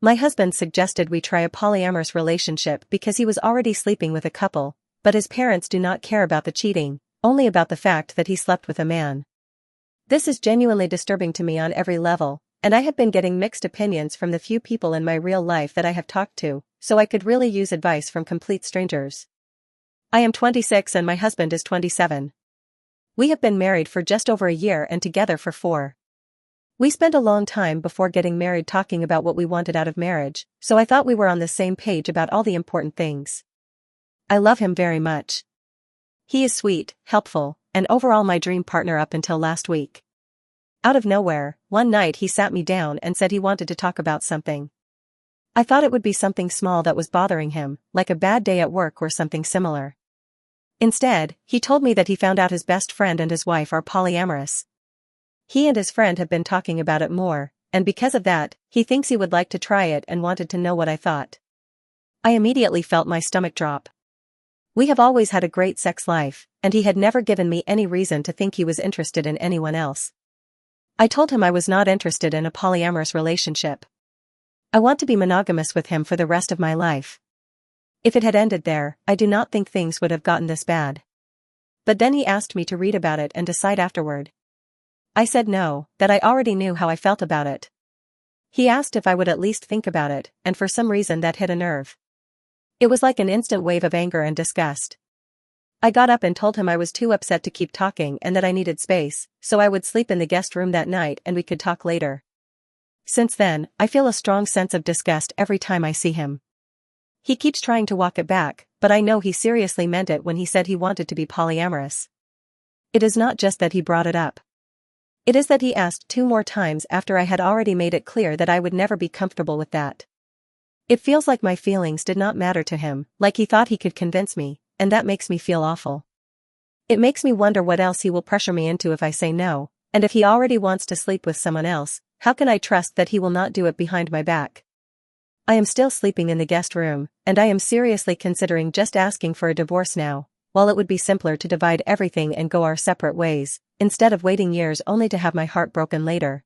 My husband suggested we try a polyamorous relationship because he was already sleeping with a couple, but his parents do not care about the cheating, only about the fact that he slept with a man. This is genuinely disturbing to me on every level, and I have been getting mixed opinions from the few people in my real life that I have talked to, so I could really use advice from complete strangers. I am 26 and my husband is 27. We have been married for just over a year and together for 4. We spent a long time before getting married talking about what we wanted out of marriage, so I thought we were on the same page about all the important things. I love him very much. He is sweet, helpful, and overall my dream partner up until last week. Out of nowhere, one night he sat me down and said he wanted to talk about something. I thought it would be something small that was bothering him, like a bad day at work or something similar. Instead, he told me that he found out his best friend and his wife are polyamorous. He and his friend have been talking about it more, and because of that, he thinks he would like to try it and wanted to know what I thought. I immediately felt my stomach drop. We have always had a great sex life, and he had never given me any reason to think he was interested in anyone else. I told him I was not interested in a polyamorous relationship. I want to be monogamous with him for the rest of my life. If it had ended there, I do not think things would have gotten this bad. But then he asked me to read about it and decide afterward. I said no, that I already knew how I felt about it. He asked if I would at least think about it, and for some reason that hit a nerve. It was like an instant wave of anger and disgust. I got up and told him I was too upset to keep talking and that I needed space, so I would sleep in the guest room that night and we could talk later. Since then, I feel a strong sense of disgust every time I see him. He keeps trying to walk it back, but I know he seriously meant it when he said he wanted to be polyamorous. It is not just that he brought it up. It is that he asked 2 more times after I had already made it clear that I would never be comfortable with that. It feels like my feelings did not matter to him, like he thought he could convince me, and that makes me feel awful. It makes me wonder what else he will pressure me into if I say no, and if he already wants to sleep with someone else, how can I trust that he will not do it behind my back? I am still sleeping in the guest room, and I am seriously considering just asking for a divorce now, while it would be simpler to divide everything and go our separate ways, instead of waiting years only to have my heart broken later.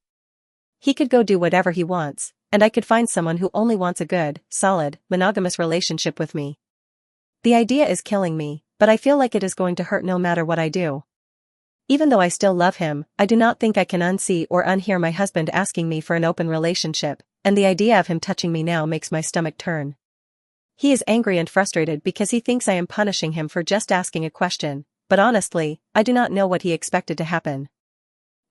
He could go do whatever he wants, and I could find someone who only wants a good, solid, monogamous relationship with me. The idea is killing me, but I feel like it is going to hurt no matter what I do. Even though I still love him, I do not think I can unsee or unhear my husband asking me for an open relationship, and the idea of him touching me now makes my stomach turn. He is angry and frustrated because he thinks I am punishing him for just asking a question, but honestly, I do not know what he expected to happen.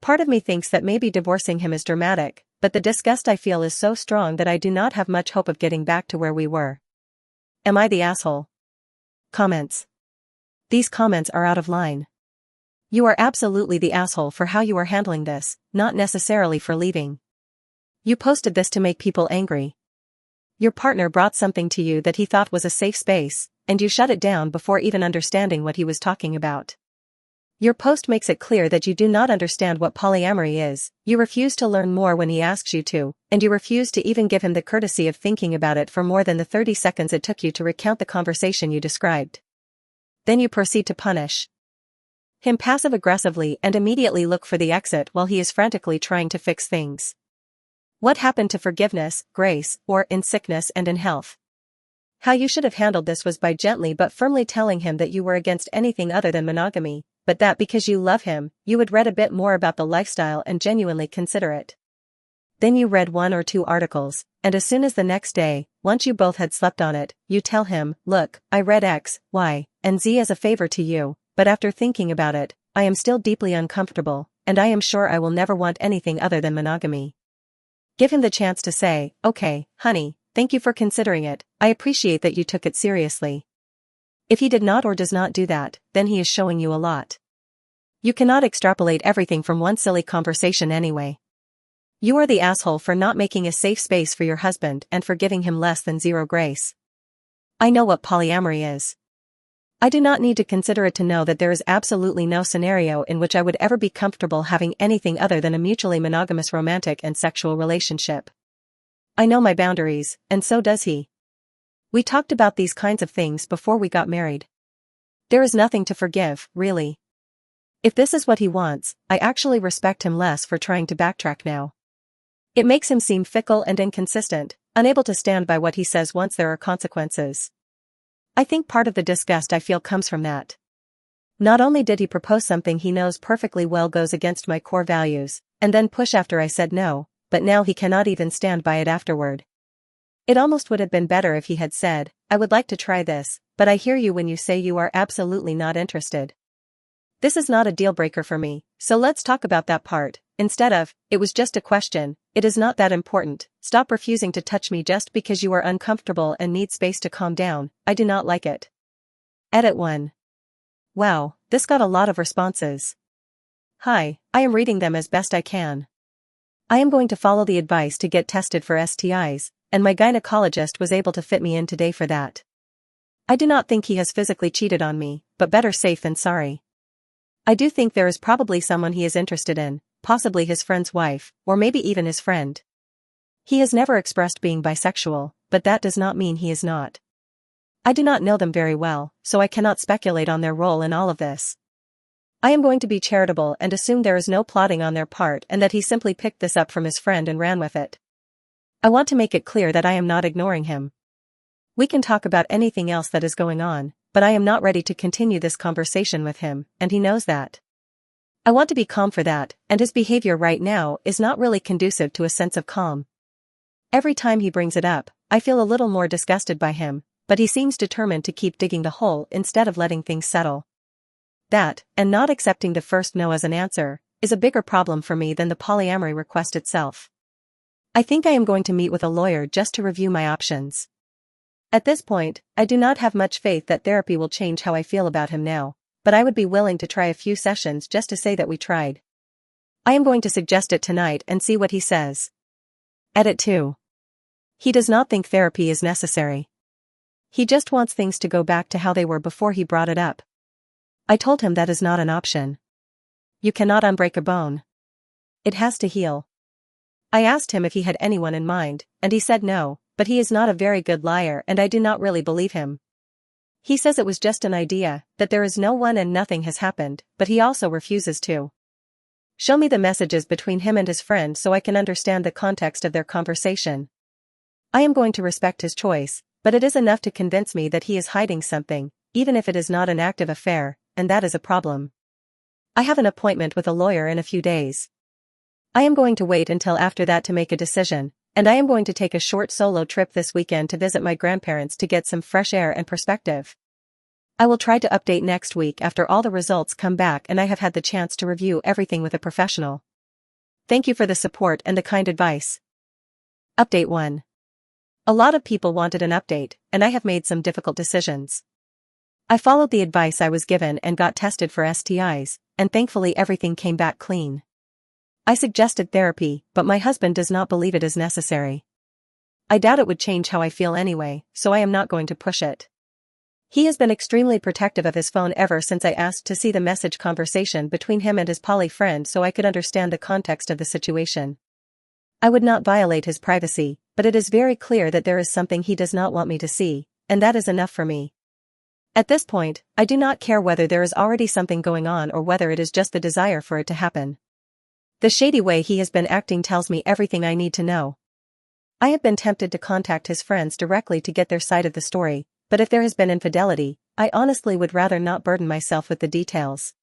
Part of me thinks that maybe divorcing him is dramatic, but the disgust I feel is so strong that I do not have much hope of getting back to where we were. Am I the asshole? Comments. These comments are out of line. You are absolutely the asshole for how you are handling this, not necessarily for leaving. You posted this to make people angry. Your partner brought something to you that he thought was a safe space, and you shut it down before even understanding what he was talking about. Your post makes it clear that you do not understand what polyamory is, you refuse to learn more when he asks you to, and you refuse to even give him the courtesy of thinking about it for more than the 30 seconds it took you to recount the conversation you described. Then you proceed to punish him passive-aggressively and immediately look for the exit while he is frantically trying to fix things. What happened to forgiveness, grace, or in sickness and in health? How you should have handled this was by gently but firmly telling him that you were against anything other than monogamy, but that because you love him, you would read a bit more about the lifestyle and genuinely consider it. Then you read 1 or 2 articles, and as soon as the next day, once you both had slept on it, you tell him, look, I read X, Y, and Z as a favor to you, but after thinking about it, I am still deeply uncomfortable, and I am sure I will never want anything other than monogamy. Give him the chance to say, okay, honey, thank you for considering it, I appreciate that you took it seriously. If he did not or does not do that, then he is showing you a lot. You cannot extrapolate everything from one silly conversation anyway. You are the asshole for not making a safe space for your husband and for giving him less than 0 grace. I know what polyamory is. I do not need to consider it to know that there is absolutely no scenario in which I would ever be comfortable having anything other than a mutually monogamous romantic and sexual relationship. I know my boundaries, and so does he. We talked about these kinds of things before we got married. There is nothing to forgive, really. If this is what he wants, I actually respect him less for trying to backtrack now. It makes him seem fickle and inconsistent, unable to stand by what he says once there are consequences. I think part of the disgust I feel comes from that. Not only did he propose something he knows perfectly well goes against my core values, and then push after I said no, but now he cannot even stand by it afterward. It almost would have been better if he had said, "I would like to try this, but I hear you when you say you are absolutely not interested. This is not a deal breaker for me, so let's talk about that part," instead of, "It was just a question, it is not that important, stop refusing to touch me just because you are uncomfortable and need space to calm down, I do not like it." Edit 1. Wow, this got a lot of responses. Hi, I am reading them as best I can. I am going to follow the advice to get tested for STIs, and my gynecologist was able to fit me in today for that. I do not think he has physically cheated on me, but better safe than sorry. I do think there is probably someone he is interested in, possibly his friend's wife, or maybe even his friend. He has never expressed being bisexual, but that does not mean he is not. I do not know them very well, so I cannot speculate on their role in all of this. I am going to be charitable and assume there is no plotting on their part and that he simply picked this up from his friend and ran with it. I want to make it clear that I am not ignoring him. We can talk about anything else that is going on, but I am not ready to continue this conversation with him, and he knows that. I want to be calm for that, and his behavior right now is not really conducive to a sense of calm. Every time he brings it up, I feel a little more disgusted by him, but he seems determined to keep digging the hole instead of letting things settle. That, and not accepting the first no as an answer, is a bigger problem for me than the polyamory request itself. I think I am going to meet with a lawyer just to review my options. At this point, I do not have much faith that therapy will change how I feel about him now, but I would be willing to try a few sessions just to say that we tried. I am going to suggest it tonight and see what he says. Edit 2. He does not think therapy is necessary. He just wants things to go back to how they were before he brought it up. I told him that is not an option. You cannot unbreak a bone. It has to heal. I asked him if he had anyone in mind, and he said no, but he is not a very good liar and I do not really believe him. He says it was just an idea, that there is no one and nothing has happened, but he also refuses to show me the messages between him and his friend so I can understand the context of their conversation. I am going to respect his choice, but it is enough to convince me that he is hiding something, even if it is not an active affair, and that is a problem. I have an appointment with a lawyer in a few days. I am going to wait until after that to make a decision, and I am going to take a short solo trip this weekend to visit my grandparents to get some fresh air and perspective. I will try to update next week after all the results come back and I have had the chance to review everything with a professional. Thank you for the support and the kind advice. Update 1. A lot of people wanted an update, and I have made some difficult decisions. I followed the advice I was given and got tested for STIs, and thankfully everything came back clean. I suggested therapy, but my husband does not believe it is necessary. I doubt it would change how I feel anyway, so I am not going to push it. He has been extremely protective of his phone ever since I asked to see the message conversation between him and his poly friend so I could understand the context of the situation. I would not violate his privacy, but it is very clear that there is something he does not want me to see, and that is enough for me. At this point, I do not care whether there is already something going on or whether it is just the desire for it to happen. The shady way he has been acting tells me everything I need to know. I have been tempted to contact his friends directly to get their side of the story, but if there has been infidelity, I honestly would rather not burden myself with the details.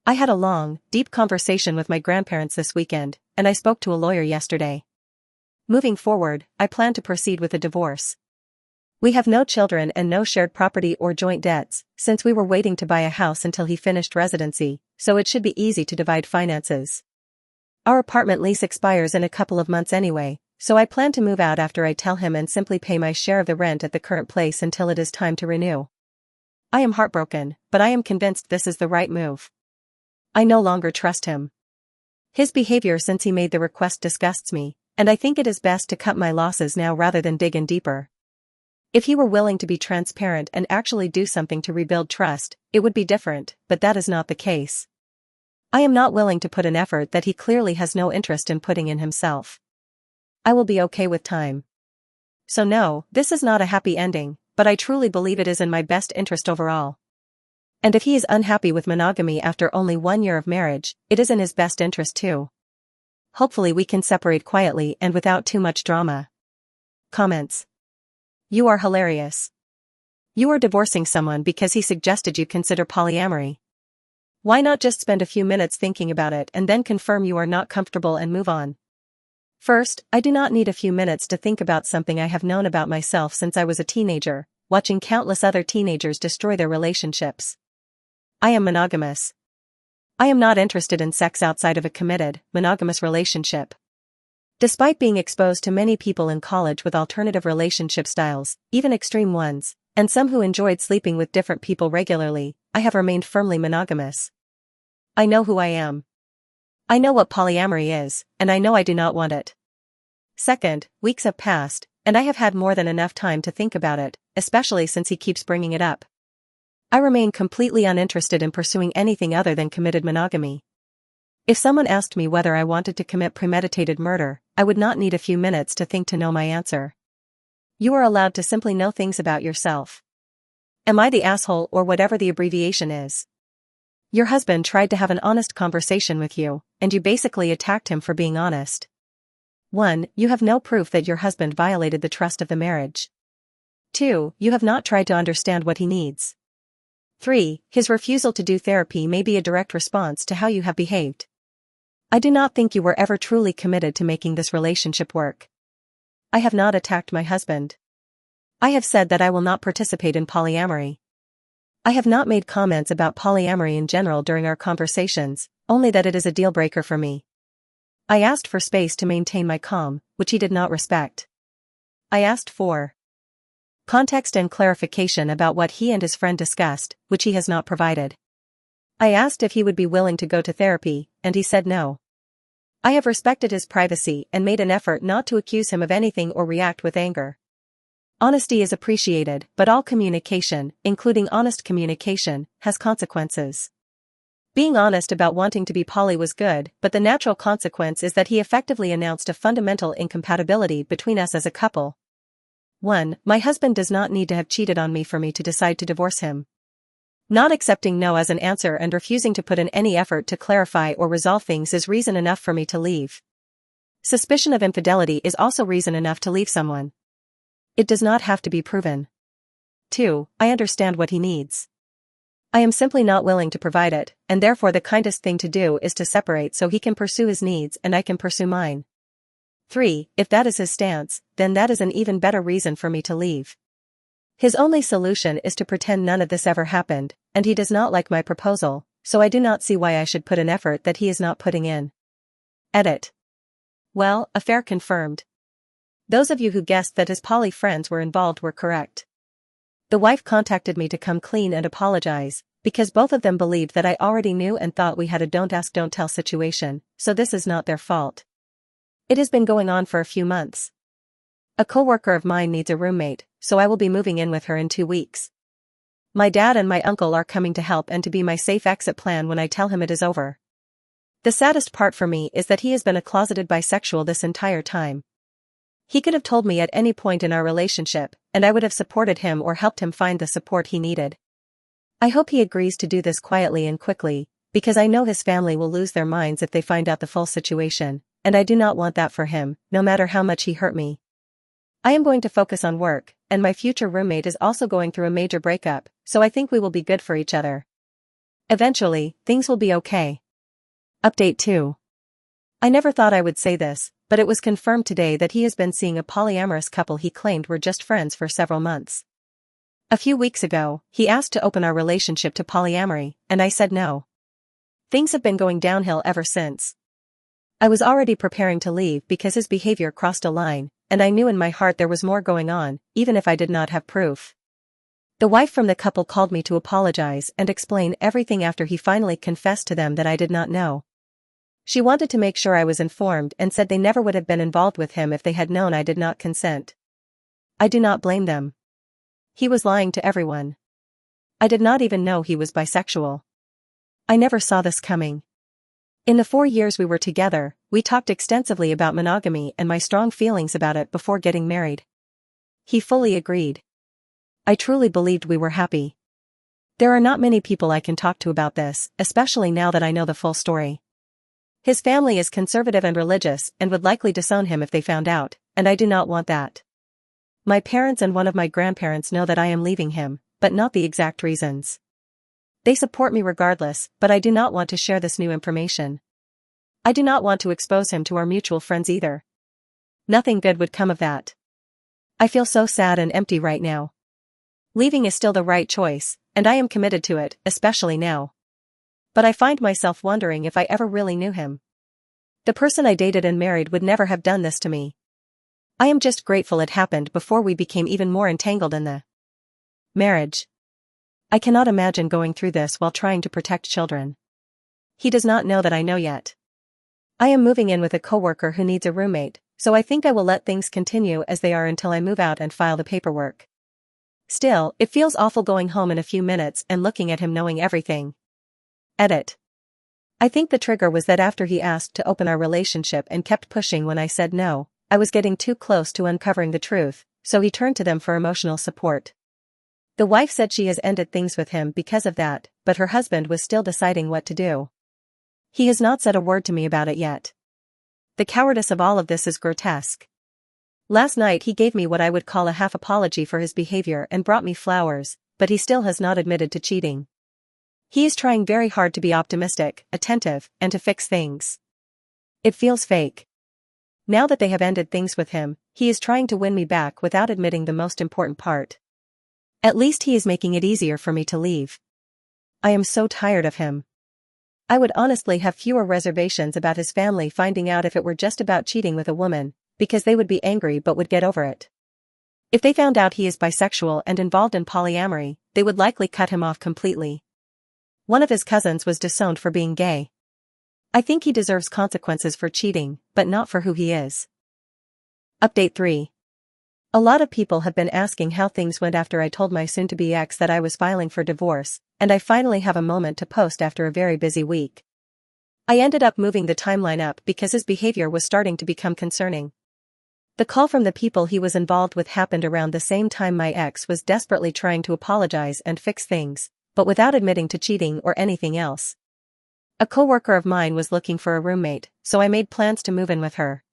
I had a long, deep conversation with my grandparents this weekend, and I spoke to a lawyer yesterday. Moving forward, I plan to proceed with a divorce. We have no children and no shared property or joint debts, since we were waiting to buy a house until he finished residency, so it should be easy to divide finances. Our apartment lease expires in a couple of months anyway, so I plan to move out after I tell him and simply pay my share of the rent at the current place until it is time to renew. I am heartbroken, but I am convinced this is the right move. I no longer trust him. His behavior since he made the request disgusts me, and I think it is best to cut my losses now rather than dig in deeper. If he were willing to be transparent and actually do something to rebuild trust, it would be different, but that is not the case. I am not willing to put an effort that he clearly has no interest in putting in himself. I will be okay with time. So no, this is not a happy ending, but I truly believe it is in my best interest overall. And if he is unhappy with monogamy after only 1 year of marriage, it is in his best interest too. Hopefully we can separate quietly and without too much drama. Comments. You are hilarious. You are divorcing someone because he suggested you consider polyamory. Why not just spend a few minutes thinking about it and then confirm you are not comfortable and move on? First, I do not need a few minutes to think about something I have known about myself since I was a teenager, watching countless other teenagers destroy their relationships. I am monogamous. I am not interested in sex outside of a committed, monogamous relationship. Despite being exposed to many people in college with alternative relationship styles, even extreme ones, and some who enjoyed sleeping with different people regularly, I have remained firmly monogamous. I know who I am. I know what polyamory is, and I know I do not want it. Second, weeks have passed, and I have had more than enough time to think about it, especially since he keeps bringing it up. I remain completely uninterested in pursuing anything other than committed monogamy. If someone asked me whether I wanted to commit premeditated murder, I would not need a few minutes to think to know my answer. You are allowed to simply know things about yourself. Am I the asshole or whatever the abbreviation is? Your husband tried to have an honest conversation with you, and you basically attacked him for being honest. 1. You have no proof that your husband violated the trust of the marriage. 2. You have not tried to understand what he needs. 3. His refusal to do therapy may be a direct response to how you have behaved. I do not think you were ever truly committed to making this relationship work. I have not attacked my husband. I have said that I will not participate in polyamory. I have not made comments about polyamory in general during our conversations, only that it is a deal breaker for me. I asked for space to maintain my calm, which he did not respect. I asked for context and clarification about what he and his friend discussed, which he has not provided. I asked if he would be willing to go to therapy, and he said no. I have respected his privacy and made an effort not to accuse him of anything or react with anger. Honesty is appreciated, but all communication, including honest communication, has consequences. Being honest about wanting to be poly was good, but the natural consequence is that he effectively announced a fundamental incompatibility between us as a couple. 1. My husband does not need to have cheated on me for me to decide to divorce him. Not accepting no as an answer and refusing to put in any effort to clarify or resolve things is reason enough for me to leave. Suspicion of infidelity is also reason enough to leave someone. It does not have to be proven. 2. I understand what he needs. I am simply not willing to provide it, and therefore the kindest thing to do is to separate so he can pursue his needs and I can pursue mine. 3. If that is his stance, then that is an even better reason for me to leave. His only solution is to pretend none of this ever happened, and he does not like my proposal, so I do not see why I should put an effort that he is not putting in. Edit. Well, affair confirmed. Those of you who guessed that his poly friends were involved were correct. The wife contacted me to come clean and apologize, because both of them believed that I already knew and thought we had a don't ask don't tell situation, so this is not their fault. It has been going on for a few months. A coworker of mine needs a roommate, so I will be moving in with her in 2 weeks. My dad and my uncle are coming to help and to be my safe exit plan when I tell him it is over. The saddest part for me is that he has been a closeted bisexual this entire time. He could have told me at any point in our relationship, and I would have supported him or helped him find the support he needed. I hope he agrees to do this quietly and quickly, because I know his family will lose their minds if they find out the full situation, and I do not want that for him, no matter how much he hurt me. I am going to focus on work, and my future roommate is also going through a major breakup, so I think we will be good for each other. Eventually, things will be okay. Update 2. I never thought I would say this, but it was confirmed today that he has been seeing a polyamorous couple he claimed were just friends for several months. A few weeks ago, he asked to open our relationship to polyamory, and I said no. Things have been going downhill ever since. I was already preparing to leave because his behavior crossed a line, and I knew in my heart there was more going on, even if I did not have proof. The wife from the couple called me to apologize and explain everything after he finally confessed to them that I did not know. She wanted to make sure I was informed and said they never would have been involved with him if they had known I did not consent. I do not blame them. He was lying to everyone. I did not even know he was bisexual. I never saw this coming. In the 4 years we were together, we talked extensively about monogamy and my strong feelings about it before getting married. He fully agreed. I truly believed we were happy. There are not many people I can talk to about this, especially now that I know the full story. His family is conservative and religious and would likely disown him if they found out, and I do not want that. My parents and one of my grandparents know that I am leaving him, but not the exact reasons. They support me regardless, but I do not want to share this new information. I do not want to expose him to our mutual friends either. Nothing good would come of that. I feel so sad and empty right now. Leaving is still the right choice, and I am committed to it, especially now. But I find myself wondering if I ever really knew him. The person I dated and married would never have done this to me. I am just grateful it happened before we became even more entangled in the marriage. I cannot imagine going through this while trying to protect children. He does not know that I know yet. I am moving in with a coworker who needs a roommate, so I think I will let things continue as they are until I move out and file the paperwork. Still, it feels awful going home in a few minutes and looking at him knowing everything. Edit. I think the trigger was that after he asked to open our relationship and kept pushing when I said no, I was getting too close to uncovering the truth, so he turned to them for emotional support. The wife said she has ended things with him because of that, but her husband was still deciding what to do. He has not said a word to me about it yet. The cowardice of all of this is grotesque. Last night he gave me what I would call a half apology for his behavior and brought me flowers, but he still has not admitted to cheating. He is trying very hard to be optimistic, attentive, and to fix things. It feels fake. Now that they have ended things with him, he is trying to win me back without admitting the most important part. At least he is making it easier for me to leave. I am so tired of him. I would honestly have fewer reservations about his family finding out if it were just about cheating with a woman, because they would be angry but would get over it. If they found out he is bisexual and involved in polyamory, they would likely cut him off completely. One of his cousins was disowned for being gay. I think he deserves consequences for cheating, but not for who he is. Update 3. A lot of people have been asking how things went after I told my soon-to-be ex that I was filing for divorce, and I finally have a moment to post after a very busy week. I ended up moving the timeline up because his behavior was starting to become concerning. The call from the people he was involved with happened around the same time my ex was desperately trying to apologize and fix things, but without admitting to cheating or anything else. A coworker of mine was looking for a roommate, so I made plans to move in with her.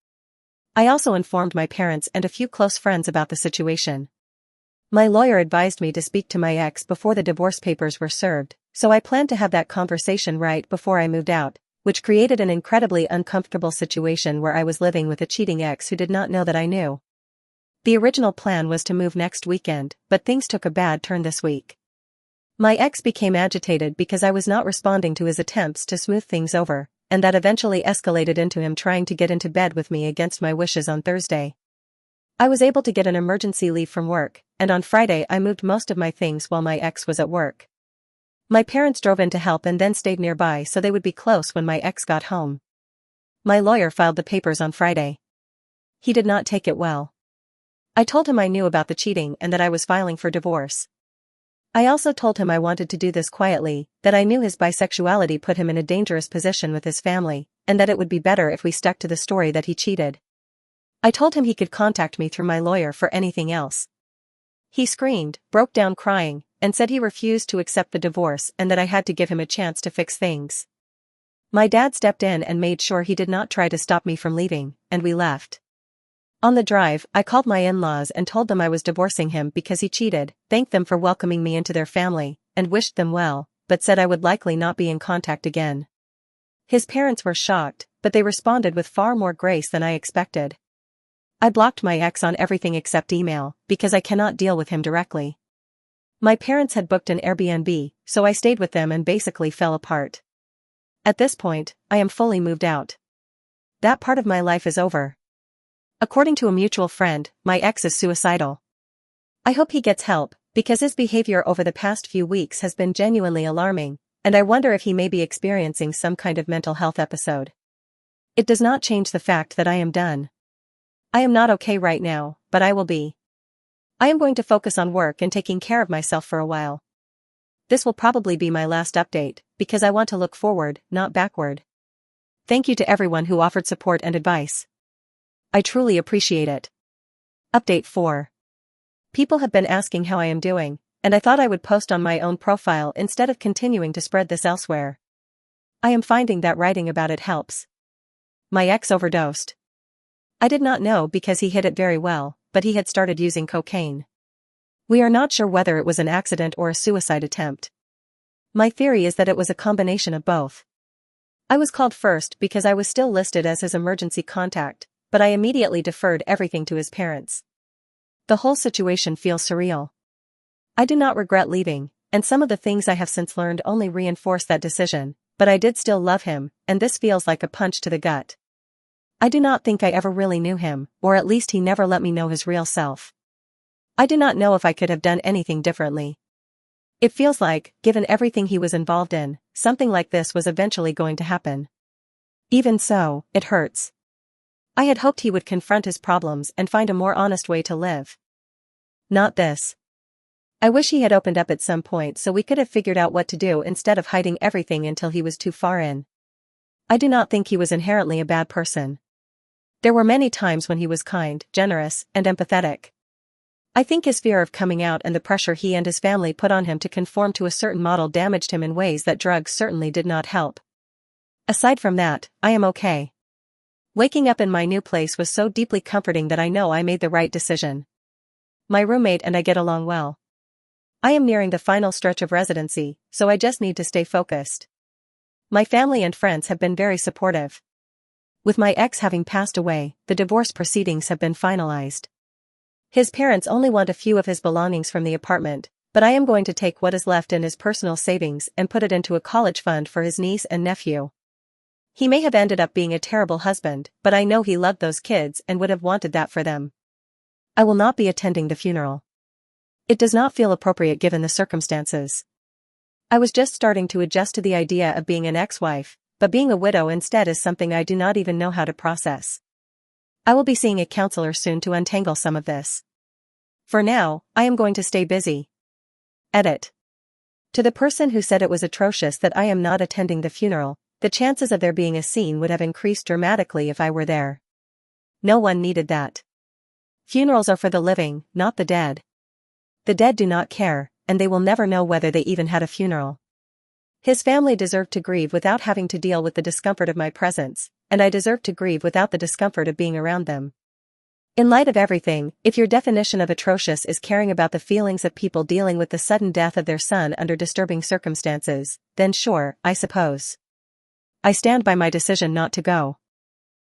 I also informed my parents and a few close friends about the situation. My lawyer advised me to speak to my ex before the divorce papers were served, so I planned to have that conversation right before I moved out, which created an incredibly uncomfortable situation where I was living with a cheating ex who did not know that I knew. The original plan was to move next weekend, but things took a bad turn this week. My ex became agitated because I was not responding to his attempts to smooth things over, and that eventually escalated into him trying to get into bed with me against my wishes on Thursday. I was able to get an emergency leave from work, and on Friday I moved most of my things while my ex was at work. My parents drove in to help and then stayed nearby so they would be close when my ex got home. My lawyer filed the papers on Friday. He did not take it well. I told him I knew about the cheating and that I was filing for divorce. I also told him I wanted to do this quietly, that I knew his bisexuality put him in a dangerous position with his family, and that it would be better if we stuck to the story that he cheated. I told him he could contact me through my lawyer for anything else. He screamed, broke down crying, and said he refused to accept the divorce and that I had to give him a chance to fix things. My dad stepped in and made sure he did not try to stop me from leaving, and we left. On the drive, I called my in-laws and told them I was divorcing him because he cheated, thanked them for welcoming me into their family, and wished them well, but said I would likely not be in contact again. His parents were shocked, but they responded with far more grace than I expected. I blocked my ex on everything except email, because I cannot deal with him directly. My parents had booked an Airbnb, so I stayed with them and basically fell apart. At this point, I am fully moved out. That part of my life is over. According to a mutual friend, my ex is suicidal. I hope he gets help, because his behavior over the past few weeks has been genuinely alarming, and I wonder if he may be experiencing some kind of mental health episode. It does not change the fact that I am done. I am not okay right now, but I will be. I am going to focus on work and taking care of myself for a while. This will probably be my last update, because I want to look forward, not backward. Thank you to everyone who offered support and advice. I truly appreciate it. Update 4. People have been asking how I am doing, and I thought I would post on my own profile instead of continuing to spread this elsewhere. I am finding that writing about it helps. My ex overdosed. I did not know because he hid it very well, but he had started using cocaine. We are not sure whether it was an accident or a suicide attempt. My theory is that it was a combination of both. I was called first because I was still listed as his emergency contact, but I immediately deferred everything to his parents. The whole situation feels surreal. I do not regret leaving, and some of the things I have since learned only reinforce that decision, but I did still love him, and this feels like a punch to the gut. I do not think I ever really knew him, or at least he never let me know his real self. I do not know if I could have done anything differently. It feels like, given everything he was involved in, something like this was eventually going to happen. Even so, it hurts. I had hoped he would confront his problems and find a more honest way to live. Not this. I wish he had opened up at some point so we could have figured out what to do instead of hiding everything until he was too far in. I do not think he was inherently a bad person. There were many times when he was kind, generous, and empathetic. I think his fear of coming out and the pressure he and his family put on him to conform to a certain model damaged him in ways that drugs certainly did not help. Aside from that, I am okay. Waking up in my new place was so deeply comforting that I know I made the right decision. My roommate and I get along well. I am nearing the final stretch of residency, so I just need to stay focused. My family and friends have been very supportive. With my ex having passed away, the divorce proceedings have been finalized. His parents only want a few of his belongings from the apartment, but I am going to take what is left in his personal savings and put it into a college fund for his niece and nephew. He may have ended up being a terrible husband, but I know he loved those kids and would have wanted that for them. I will not be attending the funeral. It does not feel appropriate given the circumstances. I was just starting to adjust to the idea of being an ex-wife, but being a widow instead is something I do not even know how to process. I will be seeing a counselor soon to untangle some of this. For now, I am going to stay busy. Edit. To the person who said it was atrocious that I am not attending the funeral, the chances of there being a scene would have increased dramatically if I were there. No one needed that. Funerals are for the living, not the dead. The dead do not care, and they will never know whether they even had a funeral. His family deserved to grieve without having to deal with the discomfort of my presence, and I deserve to grieve without the discomfort of being around them. In light of everything, if your definition of atrocious is caring about the feelings of people dealing with the sudden death of their son under disturbing circumstances, then sure, I suppose. I stand by my decision not to go.